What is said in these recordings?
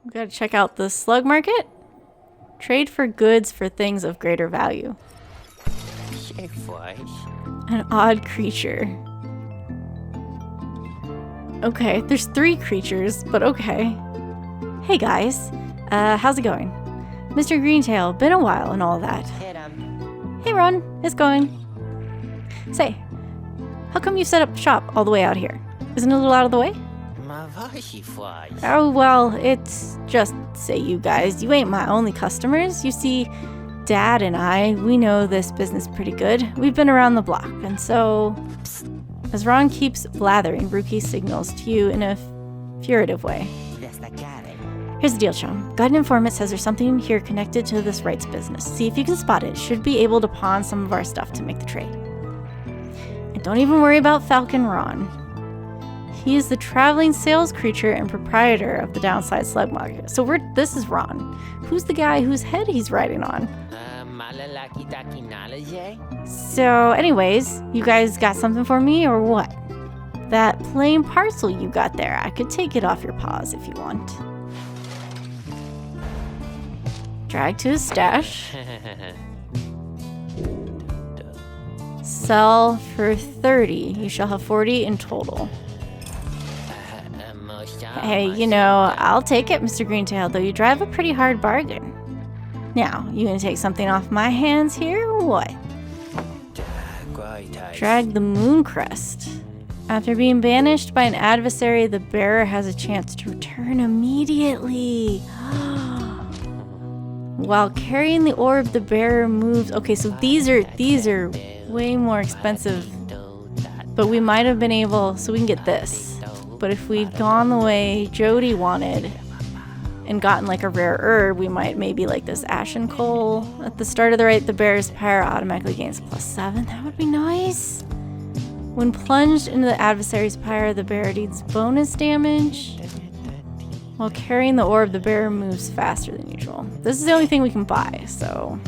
We gotta check out the slug market. Trade for goods for things of greater value. An odd creature. Okay, there's 3 creatures, but okay. Hey guys, how's it going? Mr. Greentail, been a while and all that. Hey Ron, it's going. Say, how come you set up shop all the way out here? Isn't it a little out of the way? Oh well, it's just, say you guys, you ain't my only customers. You see, Dad and I, we know this business pretty good. We've been around the block, and so... As Ron keeps blathering, Ruki signals to you in a furtive way. Here's the deal, chum. Got an informant says there's something here connected to this Rites business. See if you can spot it. Should be able to pawn some of our stuff to make the trade. And don't even worry about Falcon Ron. He is the traveling sales creature and proprietor of the downside slug market. So this is Ron. Who's the guy whose head he's riding on? So anyways, you guys got something for me or what? That plain parcel you got there, I could take it off your paws if you want. Drag to his stash. Sell for 30. You shall have 40 in total. Hey, you know, I'll take it, Mr. Greentail, though you drive a pretty hard bargain. Now, you gonna take something off my hands here, or what? Drag the moon crest. After being banished by an adversary, the bearer has a chance to return immediately. While carrying the orb, the bearer moves... Okay, so these are way more expensive. But we might have been able... So we can get this. But if we'd gone the way Jody wanted and gotten like a rare herb, we might maybe like this ashen coal. At the start of the rite, the bearer's pyre automatically gains +7. That would be nice. When plunged into the adversary's pyre, the bearer deals bonus damage. While carrying the orb, the bearer moves faster than usual. This is the only thing we can buy, so...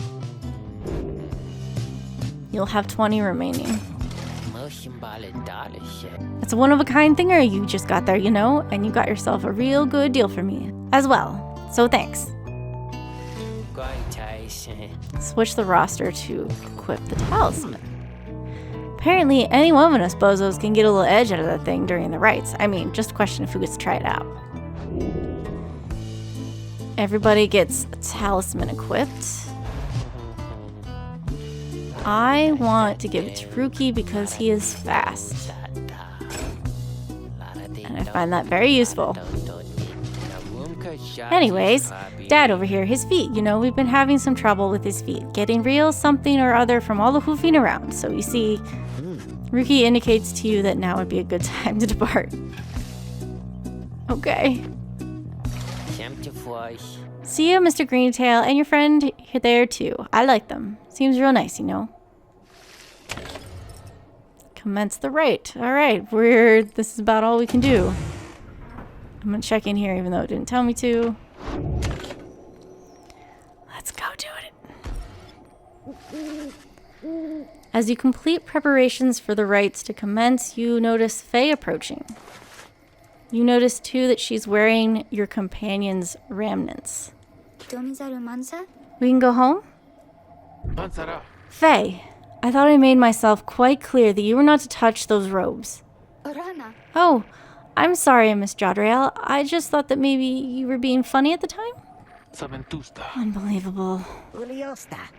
You'll have 20 remaining. It's a one-of-a-kind thinger you just got there, you know? And you got yourself a real good deal for me as well. So thanks. Switch the roster to equip the talisman. Apparently, any one of us bozos can get a little edge out of that thing during the rites. I mean, just a question of who gets to try it out. Everybody gets a talisman equipped. I want to give it to Ruki because he is fast. And I find that very useful. Anyways, Dad over here, his feet. You know, we've been having some trouble with his feet. Getting real something or other from all the hoofing around. So you see, Ruki indicates to you that now would be a good time to depart. Okay. See you, Mr. Greentail, and your friend there too. I like them. Seems real nice, you know. Commence the rite. Alright, this is about all we can do. I'm gonna check in here even though it didn't tell me to. Let's go do it. As you complete preparations for the rites to commence, you notice Faye approaching. You notice too that she's wearing your companion's remnants. We can go home? Faye, I thought I made myself quite clear that you were not to touch those robes. Oh, I'm sorry, Miss Jodriel. I just thought that maybe you were being funny at the time? Unbelievable.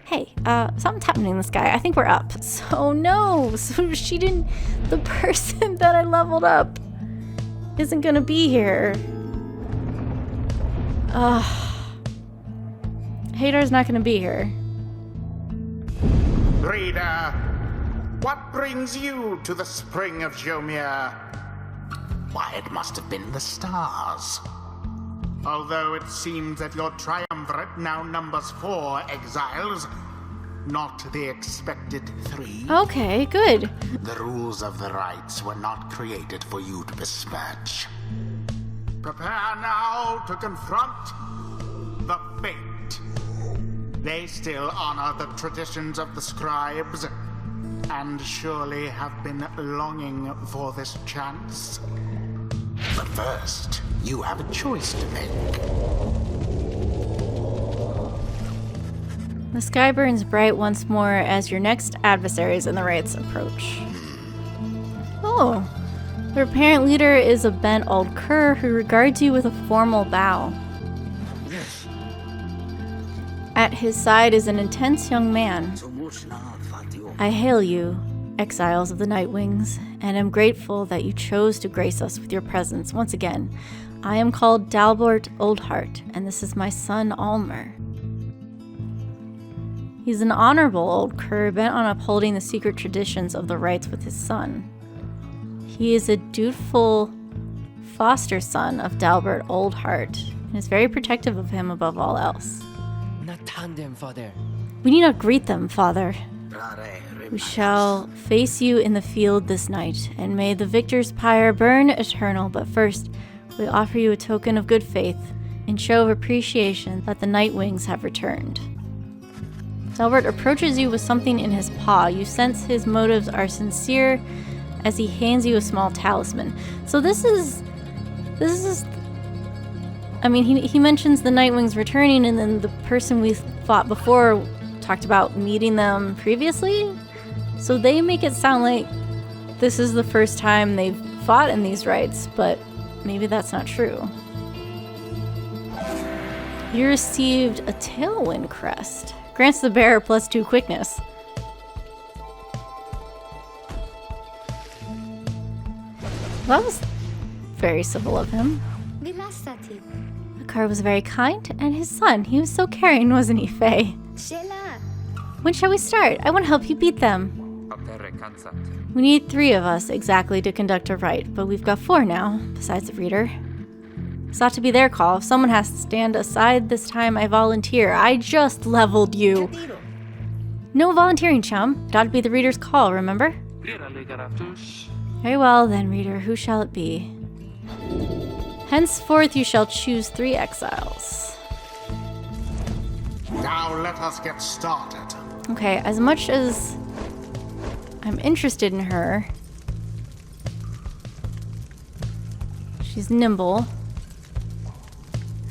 Hey, something's happening to this guy. I think we're up. So no, so she didn't... The person that I leveled up isn't gonna be here. Hadar's not gonna be here. Reader, what brings you to the spring of Jomir? Why, it must have been the stars. Although it seems that your triumvirate now numbers 4 exiles, not the expected 3. Okay, good. The rules of the rites were not created for you to besmirch. Prepare now to confront the fate. They still honor the traditions of the scribes, and surely have been longing for this chance. But first, you have a choice to make. The sky burns bright once more as your next adversaries in the Rites approach. Oh, their apparent leader is a bent old cur who regards you with a formal bow. At his side is an intense young man. I hail you, exiles of the Nightwings, and am grateful that you chose to grace us with your presence once again. I am called Dalbert Oldheart, and this is my son Almer. He's an honorable old cur bent on upholding the secret traditions of the Rites with his son. He is a dutiful foster son of Dalbert Oldheart, and is very protective of him above all else. We need not greet them, father. We shall face you in the field this night, and may the victor's pyre burn eternal. But first, we offer you a token of good faith, in show of appreciation that the Nightwings have returned. Dalbert approaches you with something in his paw. You sense his motives are sincere as he hands you a small talisman. So this is I mean, he mentions the Nightwings returning, and then the person we fought before talked about meeting them previously. So they make it sound like this is the first time they've fought in these Rites, but maybe that's not true. You received a Tailwind Crest. Grants the bearer +2 quickness. That was very civil of him. The cur was very kind, and his son, he was so caring, wasn't he, Faye? When shall we start? I want to help you beat them. We need 3 of us exactly to conduct a rite, but we've got 4 now, besides the reader. It's not to be their call. If someone has to stand aside this time, I volunteer. I just leveled you. No volunteering, chum. Got to be the reader's call, remember? Very well then, reader. Who shall it be? Henceforth you shall choose 3 exiles. Now let us get started. Okay, as much as I'm interested in her, she's nimble.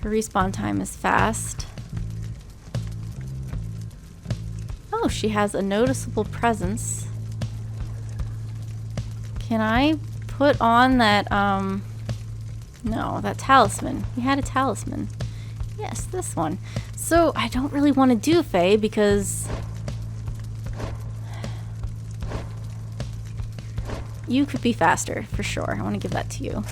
Her respawn time is fast. Oh, she has a noticeable presence. Can I put on that, no, that talisman? We had a talisman. Yes, this one. So, I don't really want to do Faye because you could be faster, for sure. I want to give that to you.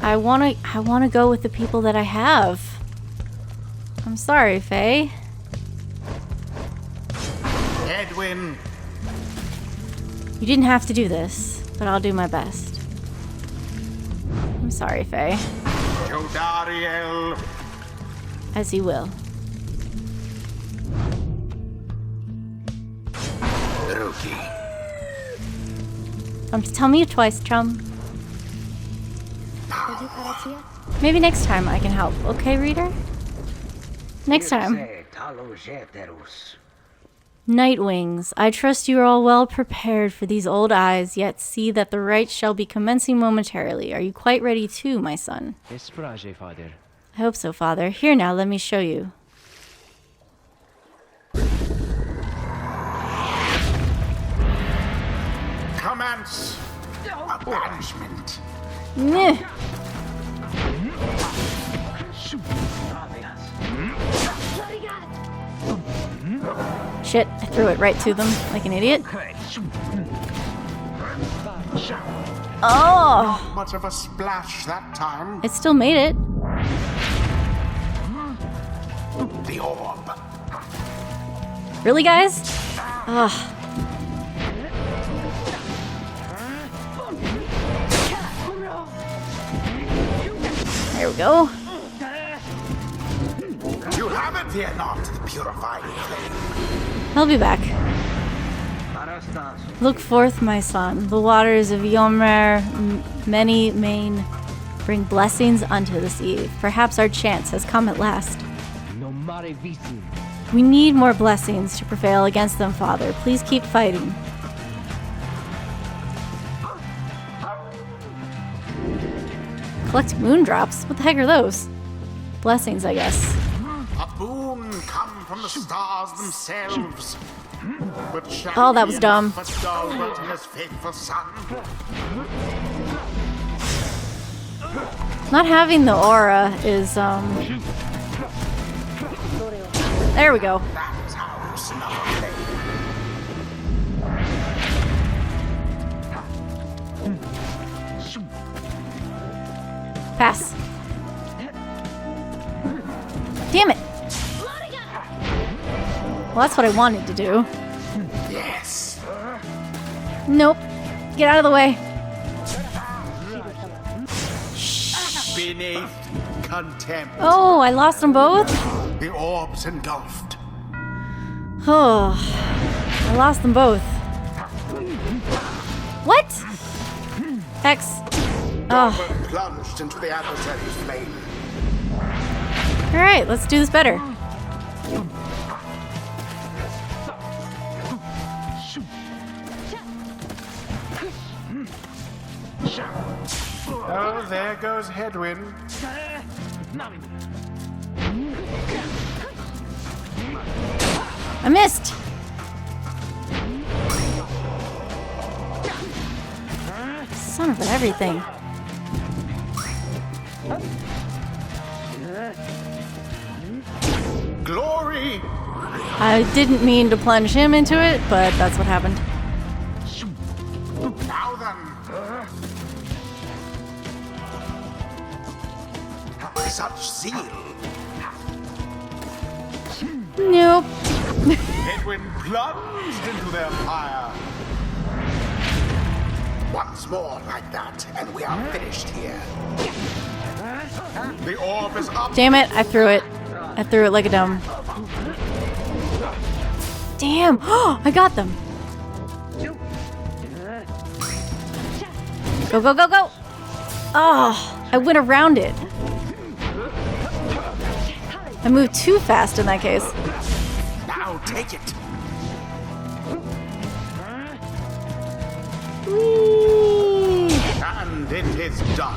I want to go with the people that I have. I'm sorry, Faye. Edwin. You didn't have to do this, but I'll do my best. I'm sorry, Faye. Jodariel. As you will. Rookie. Tell me twice, chum. Maybe next time I can help, okay, reader? Next time. Nightwings, I trust you are all well prepared for these old eyes, yet see that the rites shall be commencing momentarily. Are you quite ready too, my son? I hope so, father. Here now, let me show you. Commence a banishment. Meh. Shit, I threw it right to them like an idiot. Oh! Not much of a splash that time. It still made it. The orb. Really, guys? Ugh. There we go. You have it, fear not, the purifying flame. I'll be back. Look forth, my son. The waters of Yomrer, many main, bring blessings unto this eve. Perhaps our chance has come at last. We need more blessings to prevail against them, Father. Please keep fighting. Collect moondrops? What the heck are those? Blessings, I guess. A boon come from the stars themselves. But shall Oh, that was be dumb. enough for Dalbert and his faithful son? Not having the aura is, There we go. That is how you snuff a flame. Pass. Damn it. Well, that's what I wanted to do. Yes. Nope. Get out of the way. Beneath contempt. Oh, I lost them both? The orbs engulfed. Oh, I lost them both. What? X. Oh. Dalbert plunged into the adversary's flame. Alright, let's do this better. Oh, there goes Headwind. I missed. Son of everything. Glory! I didn't mean to plunge him into it, but that's what happened. Now then. Such zeal. Nope. Edwin plunged into their fire. Once more like that, and we are finished here. The orb is up. Damn it, I threw it. I threw it like a dumb. Damn! I got them! Go, go, go, go! Oh, I went around it. I moved too fast in that case. Now take it. Whee! And it is done.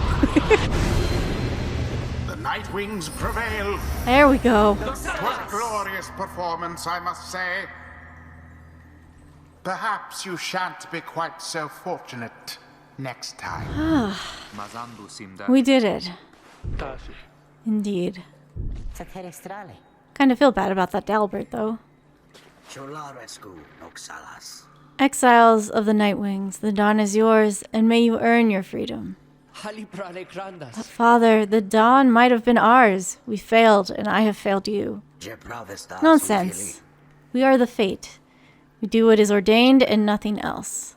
The Nightwings prevail. There we go. 'Twas a glorious performance, I must say. Perhaps you shan't be quite so fortunate next time. We did it. Indeed. Kind of feel bad about that Dalbert, though. Exiles of the Nightwings, the dawn is yours, and may you earn your freedom. But Father, the dawn might have been ours. We failed, and I have failed you. Nonsense. We are the fate. We do what is ordained and nothing else.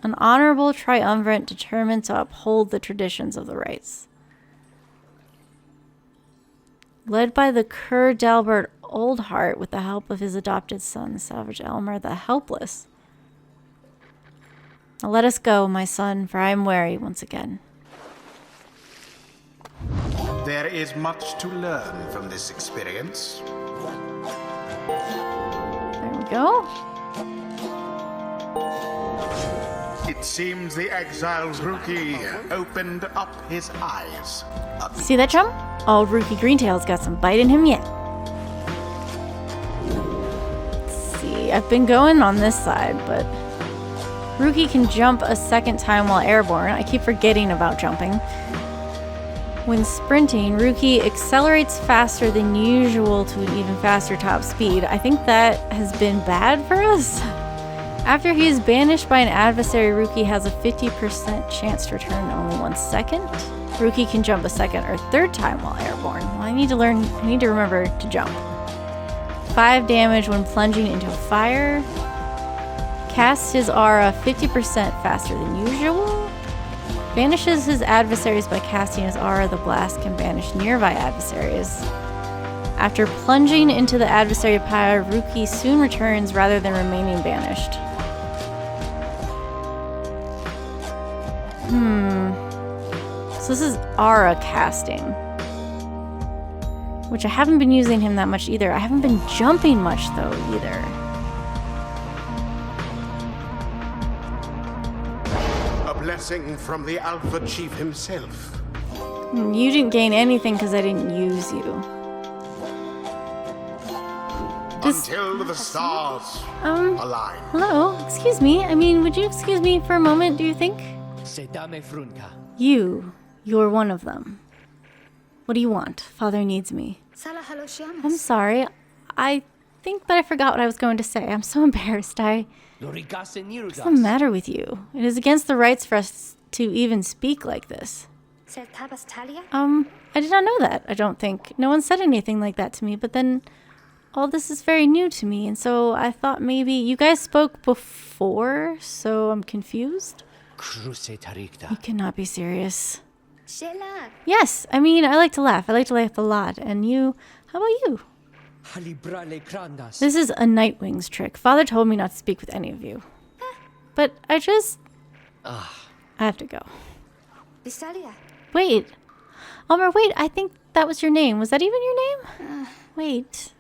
An honorable triumvirate determined to uphold the traditions of the rites. Led by the Cur Dalbert Oldheart with the help of his adopted son, Savage Elmer the Helpless. Now let us go, my son, for I am weary once again. There is much to learn from this experience. There we go. It seems the exile's rookie opened up his eyes. See that, chum? Old Rookie Greentail's got some bite in him yet. Let's see, I've been going on this side, but Rookie can jump a second time while airborne. I keep forgetting about jumping. When sprinting, Rookie accelerates faster than usual to an even faster top speed. I think that has been bad for us. After he is banished by an adversary, Rookie has a 50% chance to return only 1 second. Rookie can jump a second or third time while airborne. Well, I need to remember to jump. 5 damage when plunging into fire. Casts his aura 50% faster than usual. Banishes his adversaries by casting his aura. The blast can banish nearby adversaries. After plunging into the adversary pyre, Rookie soon returns rather than remaining banished. So this is aura casting, which I haven't been using him that much either. I haven't been jumping much though either. A blessing from the Alpha Chief himself. You didn't gain anything because I didn't use you. Until the stars align. Hello? Excuse me. I mean, would you excuse me for a moment, do you think? You're one of them. What do you want? Father needs me. I'm sorry. I think that I forgot what I was going to say. I'm so embarrassed. What's the matter with you? It is against the rights for us to even speak like this. I did not know that, I don't think. No one said anything like that to me, but then all this is very new to me, and so I thought maybe you guys spoke before, so I'm confused. You cannot be serious. Yes, I mean, I like to laugh. I like to laugh a lot. And you, how about you? This is a Nightwing's trick. Father told me not to speak with any of you. But I have to go. Wait. Elmer, wait, I think that was your name. Was that even your name? Wait.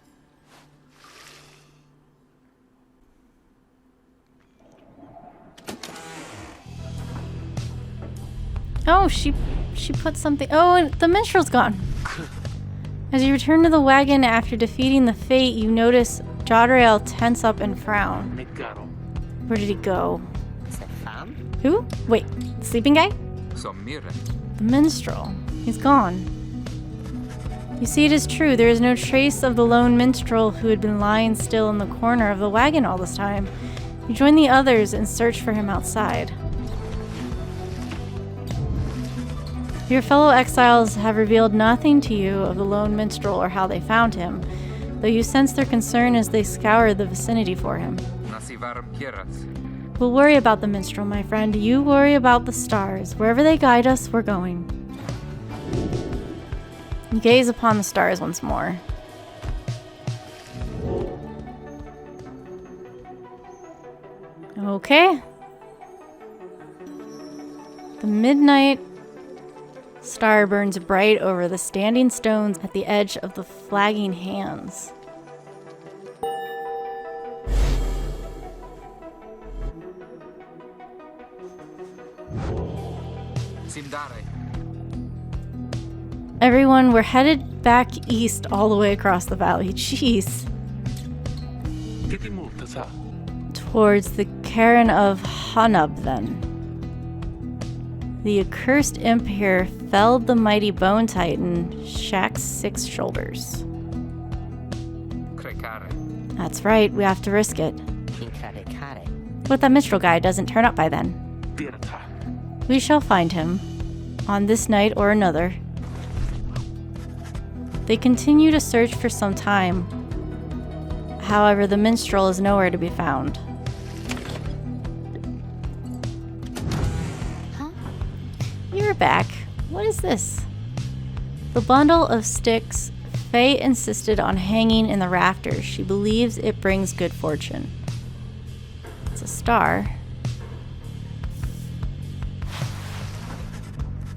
Oh, she put something... Oh, and the minstrel's gone. As you return to the wagon after defeating the Fate, you notice Jodriel tense up and frown. Where did he go? Who? Wait, the sleeping guy? The minstrel. He's gone. You see, it is true. There is no trace of the lone minstrel who had been lying still in the corner of the wagon all this time. You join the others and search for him outside. Your fellow exiles have revealed nothing to you of the lone minstrel or how they found him, though you sense their concern as they scour the vicinity for him. We'll worry about the minstrel, my friend. You worry about the stars. Wherever they guide us, we're going. You gaze upon the stars once more. Okay. The midnight star burns bright over the standing stones at the edge of the flagging hands. Everyone, we're headed back east all the way across the valley. Jeez. Towards the cairn of Hanub, then. The accursed imp here felled the mighty bone titan, Shaq's 6 shoulders. That's right, we have to risk it. But that minstrel guy doesn't turn up by then. We shall find him, on this night or another. They continue to search for some time. However, the minstrel is nowhere to be found. You're back. What is this? The bundle of sticks Faye insisted on hanging in the rafters. She believes it brings good fortune. It's a star.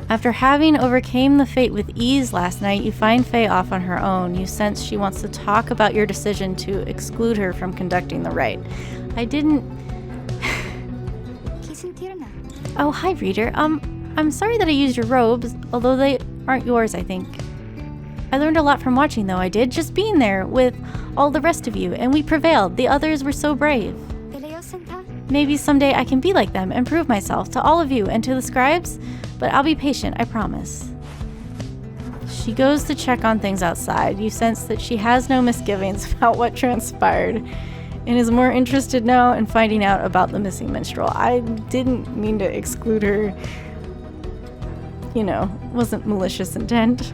After having overcame the Fate with ease last night, you find Faye off on her own. You sense she wants to talk about your decision to exclude her from conducting the rite. I didn't... Oh, hi, reader. I'm sorry that I used your robes, although they aren't yours, I think. I learned a lot from watching, though, I did. Just being there with all the rest of you, and we prevailed. The others were so brave. Maybe someday I can be like them and prove myself to all of you and to the scribes, but I'll be patient, I promise. She goes to check on things outside. You sense that she has no misgivings about what transpired and is more interested now in finding out about the missing minstrel. I didn't mean to exclude her. You know, wasn't malicious intent.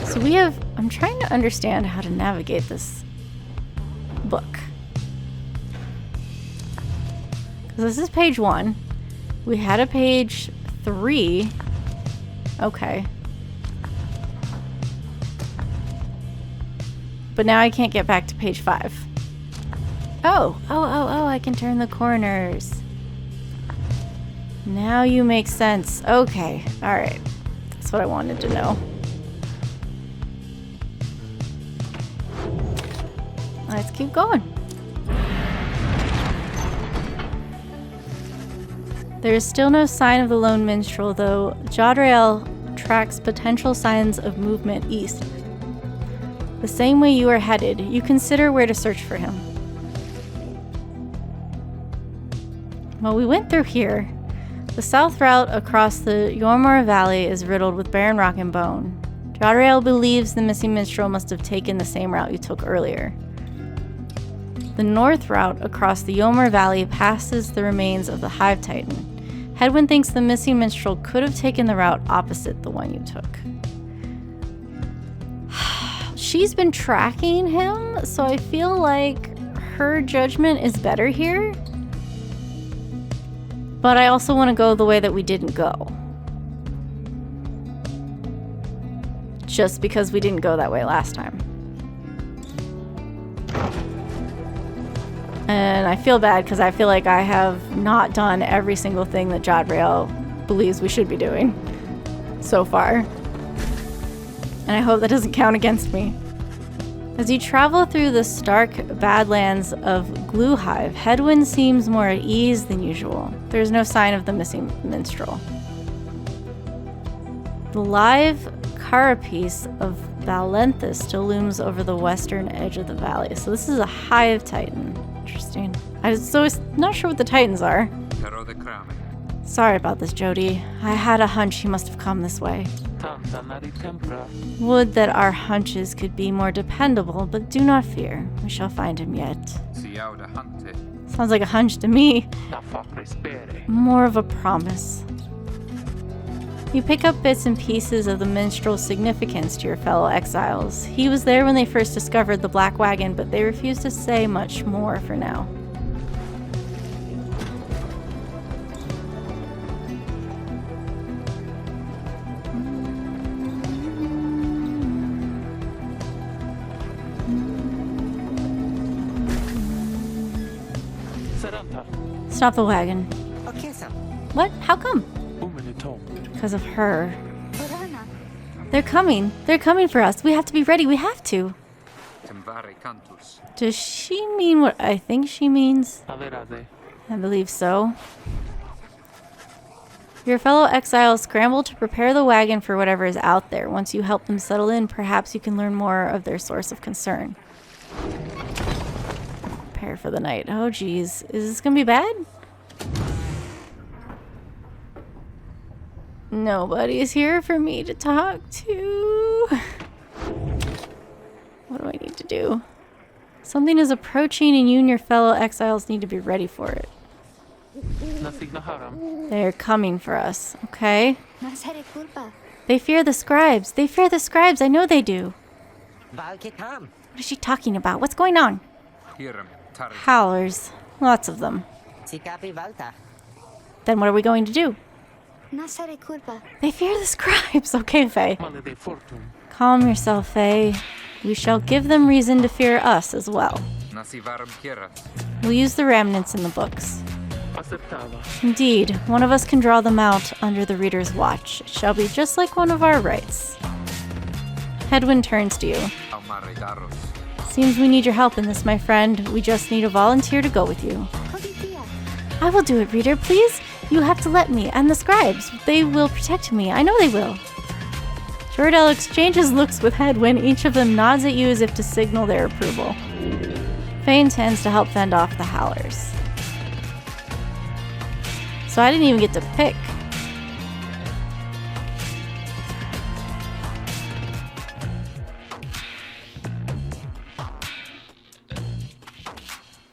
So I'm trying to understand how to navigate this book. Because this is page 1. We had a page 3. Okay. But now I can't get back to page 5. Oh, I can turn the corners. Now you make sense. Okay, alright. That's what I wanted to know. Let's keep going. There is still no sign of the lone minstrel, though Jadriel tracks potential signs of movement east. The same way you are headed, you consider where to search for him. Well, we went through here. The south route across the Yormor Valley is riddled with barren rock and bone. Jadriel believes the missing minstrel must have taken the same route you took earlier. The north route across the Yormor Valley passes the remains of the Hive Titan. Hedwyn thinks the missing minstrel could have taken the route opposite the one you took. She's been tracking him, so I feel like her judgment is better here. But I also want to go the way that we didn't go. Just because we didn't go that way last time. And I feel bad because I feel like I have not done every single thing that Jadriel believes we should be doing so far. And I hope that doesn't count against me. As you travel through the stark badlands of Gluehive, Hedwyn seems more at ease than usual. There is no sign of the missing minstrel. The live carapace of Valenthus still looms over the western edge of the valley. So this is a Hive Titan. Interesting. I was not sure what the Titans are. Sorry about this, Jody. I had a hunch he must have come this way. Would that our hunches could be more dependable, but do not fear. We shall find him yet. Sounds like a hunch to me. More of a promise. You pick up bits and pieces of the minstrel's significance to your fellow exiles. He was there when they first discovered the Black Wagon, but they refuse to say much more for now. Stop the wagon. What? How come? Because of her. They're coming. They're coming for us. We have to be ready. We have to. Does she mean what I think she means? I believe so. Your fellow exiles scramble to prepare the wagon for whatever is out there. Once you help them settle in, perhaps you can learn more of their source of concern. Prepare for the night. Oh, geez. Is this gonna be bad? Nobody's here for me to talk to. What do I need to do? Something is approaching and you and your fellow exiles need to be ready for it. They're coming for us, okay? They fear the scribes. They fear the scribes. I know they do. What is she talking about? What's going on? Howlers. Lots of them. Then what are we going to do? They fear the scribes. Okay, Faye. Calm yourself, Faye. We shall give them reason to fear us as well. We'll use the remnants in the books. Indeed, one of us can draw them out under the reader's watch. It shall be just like one of our rites. Hedwyn turns to you. Seems we need your help in this, my friend. We just need a volunteer to go with you. I will do it, reader, please. You have to let me, and the scribes. They will protect me. I know they will. Jordell exchanges looks with Hedwyn. Each of them nods at you as if to signal their approval. Faye intends to help fend off the howlers. So I didn't even get to pick.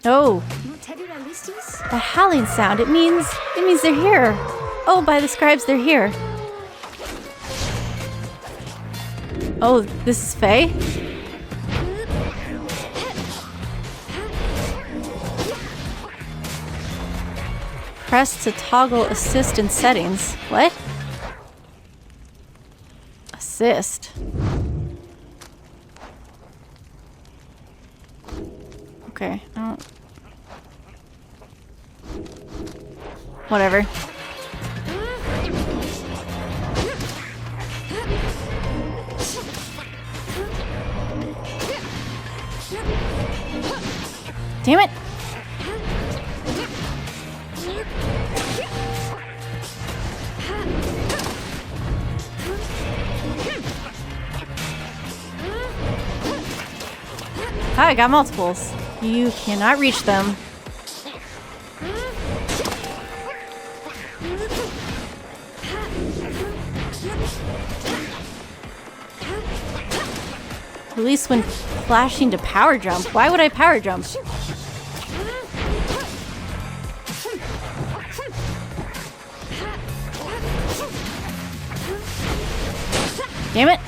Oh. The howling sound. It means they're here. Oh, by the scribes, they're here. Oh, this is Faye? Press to toggle assist in settings. What? Assist. Okay, I don't... Whatever. Damn it! Ah, I got multiples. You cannot reach them. At least when flashing to power jump. Why would I power jump? Damn it.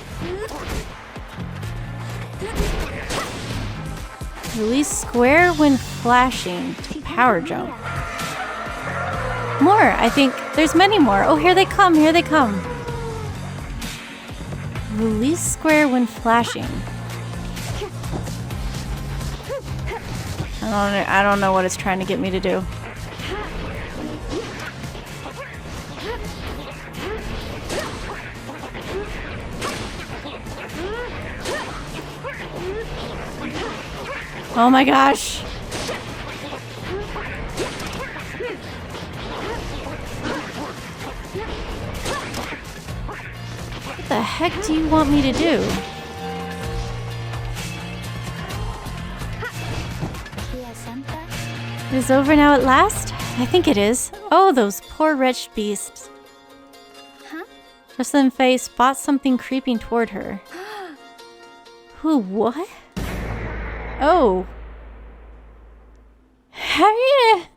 Release square when flashing to power jump. More, I think. There's many more. Oh, here they come. Here they come. Release square when flashing. I don't know what it's trying to get me to do. Oh my gosh. What the heck do you want me to do? It is over now at last? I think it is. Oh, those poor wretched beasts. Huh? Just then Faye spots something creeping toward her. Who, what? Oh. Harriet!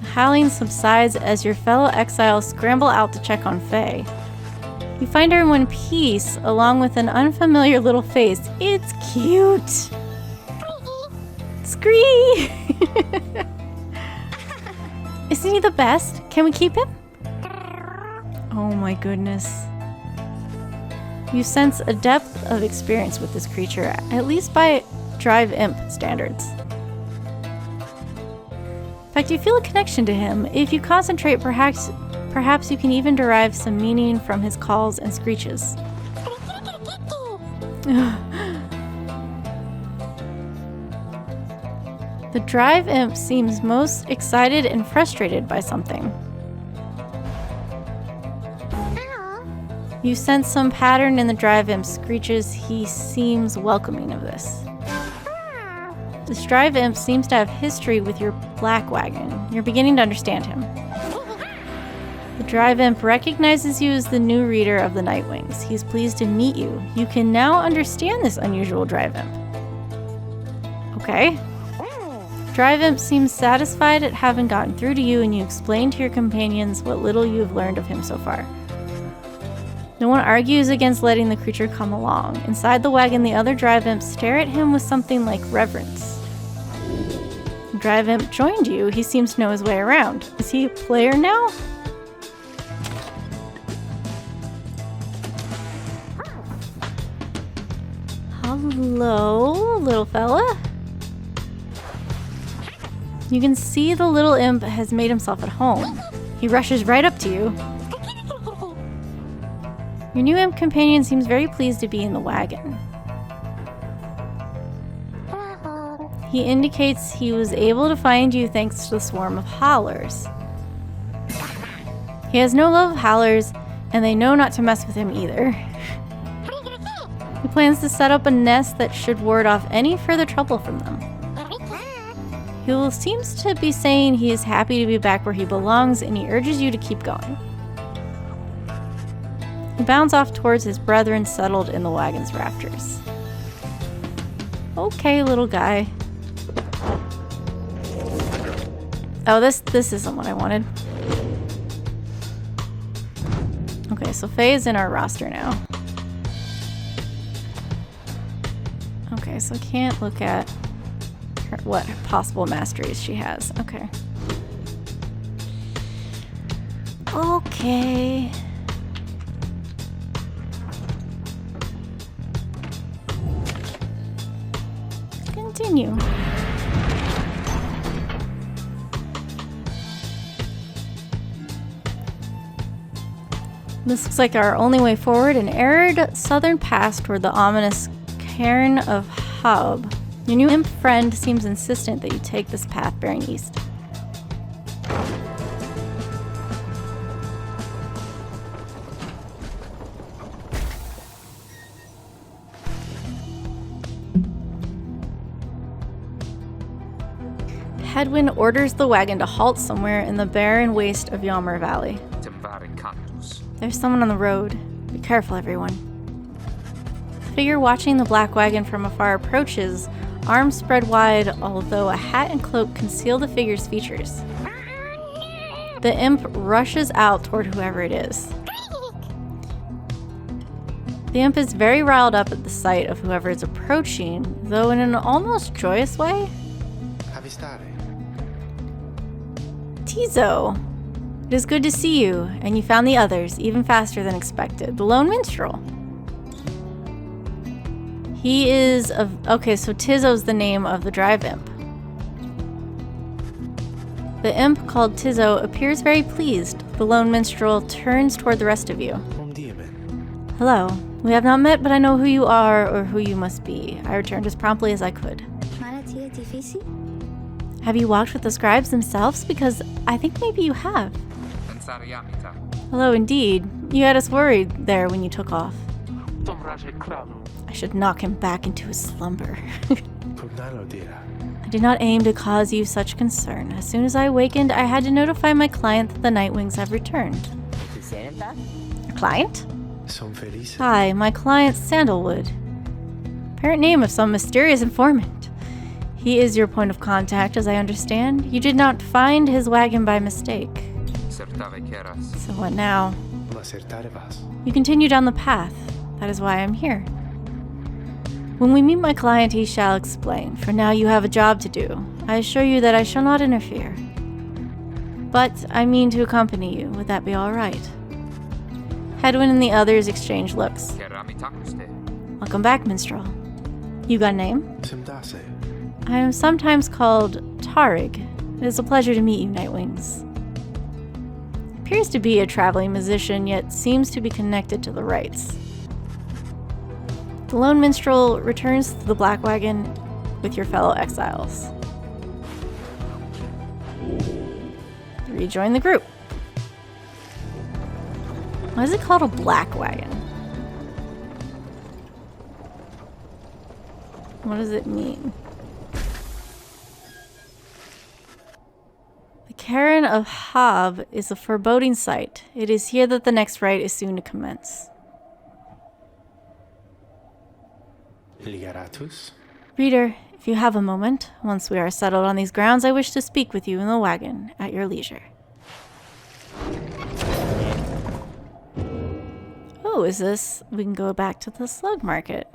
Howling subsides as your fellow exiles scramble out to check on Faye. You find her in one piece, along with an unfamiliar little face. It's cute! Scree! Isn't he the best? Can we keep him? Oh my goodness. You sense a depth of experience with this creature, at least by Drive Imp standards. In fact, you feel a connection to him. If you concentrate, perhaps you can even derive some meaning from his calls and screeches. The Drive Imp seems most excited and frustrated by something. You sense some pattern in the Drive Imp's screeches. He seems welcoming of this. This Drive Imp seems to have history with your black wagon. You're beginning to understand him. The Drive Imp recognizes you as the new reader of the Nightwings. He's pleased to meet you. You can now understand this unusual Drive Imp. Okay. Drive Imp seems satisfied at having gotten through to you, and you explain to your companions what little you have learned of him so far. No one argues against letting the creature come along. Inside the wagon, the other Drive Imps stare at him with something like reverence. Drive Imp joined you. He seems to know his way around. Is he a player now? Hello, little fella. You can see the little imp has made himself at home. He rushes right up to you. Your new imp companion seems very pleased to be in the wagon. He indicates he was able to find you thanks to the swarm of howlers. He has no love of howlers, and they know not to mess with him either. He plans to set up a nest that should ward off any further trouble from them. He seems to be saying he is happy to be back where he belongs, and he urges you to keep going. He bounds off towards his brethren settled in the wagon's rafters. Okay, little guy. Oh, this isn't what I wanted. Okay, so Faye is in our roster now. Okay, so I can't look at what possible masteries she has. Okay. Okay. Continue. This looks like our only way forward, an arid southern pass toward the ominous cairn of Hub. Your new imp friend seems insistent that you take this path bearing east. Headwind orders the wagon to halt somewhere in the barren waste of Yammer Valley. There's someone on the road. Be careful, everyone. The figure watching the black wagon from afar approaches, arms spread wide, although a hat and cloak conceal the figure's features. The imp rushes out toward whoever it is. The imp is very riled up at the sight of whoever is approaching, though in an almost joyous way. Tizo, it is good to see you, and you found the others, even faster than expected. The lone minstrel. He is of... Okay, so Tizo's the name of the drive imp. The imp called Tizo appears very pleased. The lone minstrel turns toward the rest of you. Hello. We have not met, but I know who you are or who you must be. I returned as promptly as I could. Have you walked with the scribes themselves? Because I think maybe you have. Hello, indeed. You had us worried there when you took off. I should knock him back into his slumber. I did not aim to cause you such concern. As soon as I awakened, I had to notify my client that the Nightwings have returned. Your client? Hi, my client Sandalwood. Apparent name of some mysterious informant. He is your point of contact, as I understand. You did not find his wagon by mistake. So what now? You continue down the path. That is why I'm here. When we meet my client, he shall explain. For now, you have a job to do. I assure you that I shall not interfere. But I mean to accompany you. Would that be all right? Headwind and the others exchange looks. Welcome back, Minstrel. You got a name? I am sometimes called Tarig. It is a pleasure to meet you, Nightwings. Appears to be a traveling musician, yet seems to be connected to the Rites. The lone minstrel returns to the black wagon with your fellow exiles. Rejoin the group. Why is it called a black wagon? What does it mean? The Cairn of Hob is a foreboding sight. It is here that the next rite is soon to commence. Reader, if you have a moment, once we are settled on these grounds, I wish to speak with you in the wagon at your leisure. Oh, is this... We can go back to the slug market.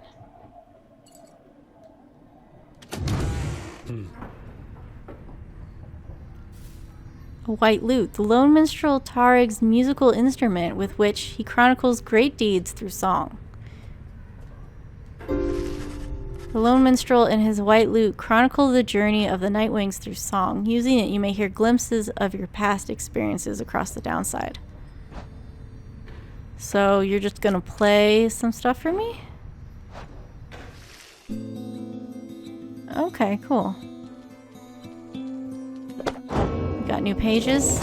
A white lute, the lone minstrel Tarig's musical instrument with which he chronicles great deeds through song. The lone minstrel and his white lute chronicle the journey of the Nightwings through song. Using it, you may hear glimpses of your past experiences across the downside. So you're just gonna play some stuff for me? Okay, cool. Got new pages.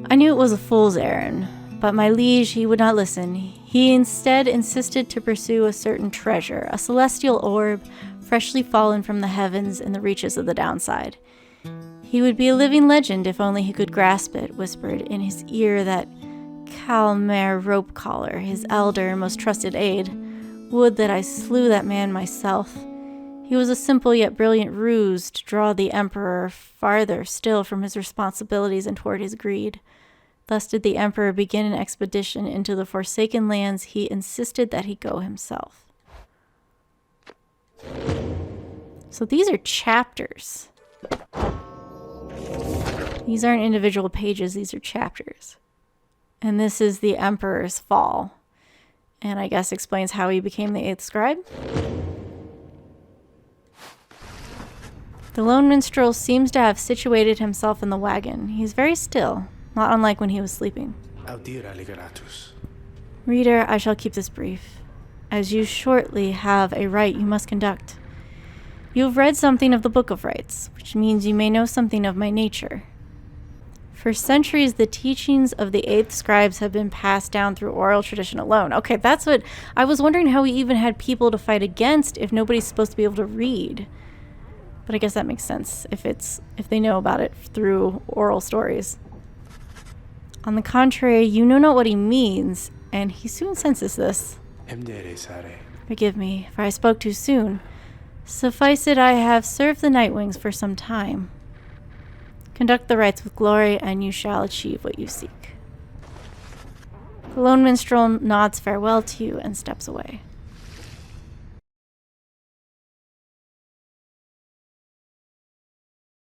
I knew it was a fool's errand, but my liege, he would not listen. He instead insisted to pursue a certain treasure, a celestial orb, freshly fallen from the heavens in the reaches of the downside. He would be a living legend if only he could grasp it, whispered in his ear that Calmer rope collar, his elder and most trusted aide. Would that I slew that man myself. He was a simple yet brilliant ruse to draw the Emperor farther still from his responsibilities and toward his greed. Thus did the Emperor begin an expedition into the Forsaken Lands. He insisted that he go himself. So these are chapters. These aren't individual pages, these are chapters. And this is the Emperor's fall. And I guess explains how he became the 8th scribe. The lone minstrel seems to have situated himself in the wagon. He is very still, not unlike when he was sleeping. Reader, I shall keep this brief, as you shortly have a rite you must conduct. You have read something of the Book of Rites, which means you may know something of my nature. For centuries, the teachings of the 8th scribes have been passed down through oral tradition alone. Okay, that's what... I was wondering how we even had people to fight against if nobody's supposed to be able to read. But I guess that makes sense if they know about it through oral stories. On the contrary, you know not what he means, and he soon senses this. Forgive me, for I spoke too soon. Suffice it, I have served the Nightwings for some time. Conduct the rites with glory, and you shall achieve what you seek. The lone minstrel nods farewell to you and steps away.